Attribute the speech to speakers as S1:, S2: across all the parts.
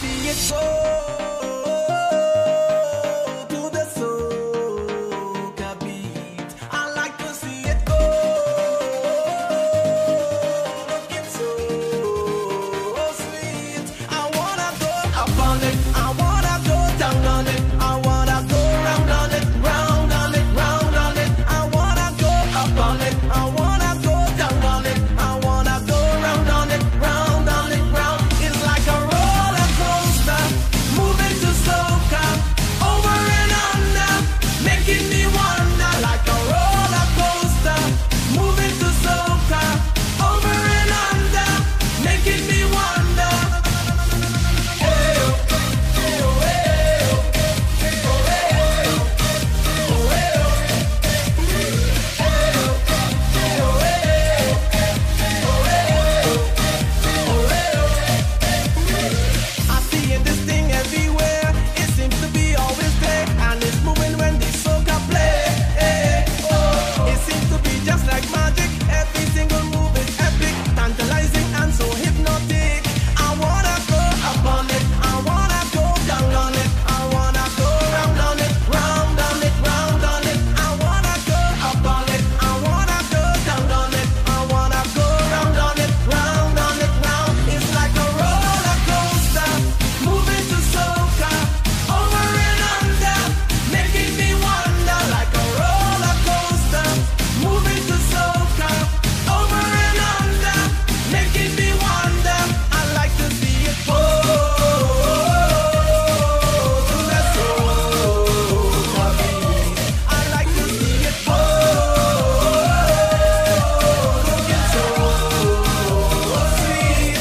S1: see it go to the soca beat. I like to see it go, looking so sweet. I wanna go up on it, I wanna go down on it, I wanna go round on it, round on it, round on it. I wanna go up on it, I wanna go down on it, I wanna go round on it, round on it, round. It's like a roller coaster, moving to soca, over and under, making me wonder. Like a roller coaster, moving to soca, over and under, making me wonder. I see this thing everywhere. It seems to be always there, and it's moving when the soca play. It seems to be just like magic. Every single move is epic, tantalizing and so hypnotic. I wanna go up on it, I wanna go down on it, I wanna go round on it, round on it, round on it. I wanna go up on it, I wanna go down on it, I wanna go round on it, round on it, round. It's like a roller coaster, moving to soca, over and under, making me wonder. Like a roller coaster, moving to soca, over and under, making me wonder. I like to see it go to the soca beat. I like to see it go, looking so sweet.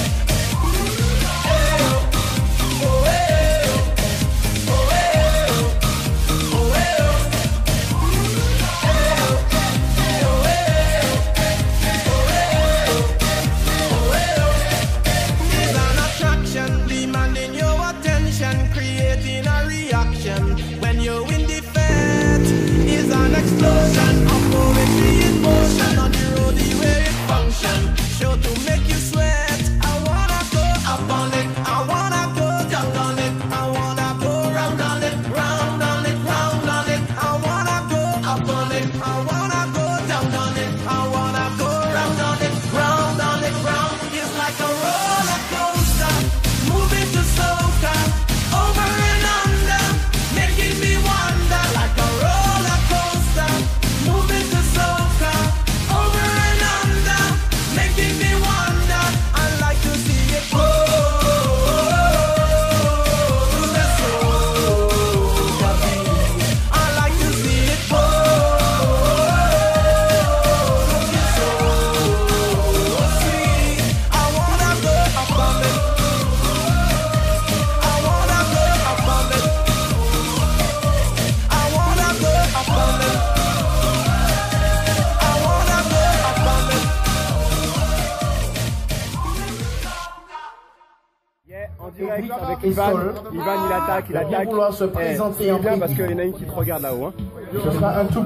S1: It's an attraction, demanding your attention, creating a reaction. When you're in the fete, it's an explosion of poetry in motion. On the road, the way it function, sure to make you sweat. I wanna go up on it, I wanna go down on it, I wanna go round on it, round on it, round on it. I wanna go up on it, I wanna go down on it, I wanna go round on it, round on it, round. It's like a roller coaster, moving to soca, over and under, making me wonder. Like a roller coaster, moving to soca, over and under, making me wonder. I like to see it go to the soca beat. I like to see it go, looking so sweet. I wanna go up on it, I wanna go up on it, I wanna go up on it, I wanna go up on it.
S2: En direct avec Lyvann. Lyvann il attaque, il attaque.
S3: vouloir se présenter
S2: C'est
S3: en
S2: bien parce
S3: président.
S2: qu'il y en a une qui te regarde là-haut. Hein.
S3: Ce sera un tout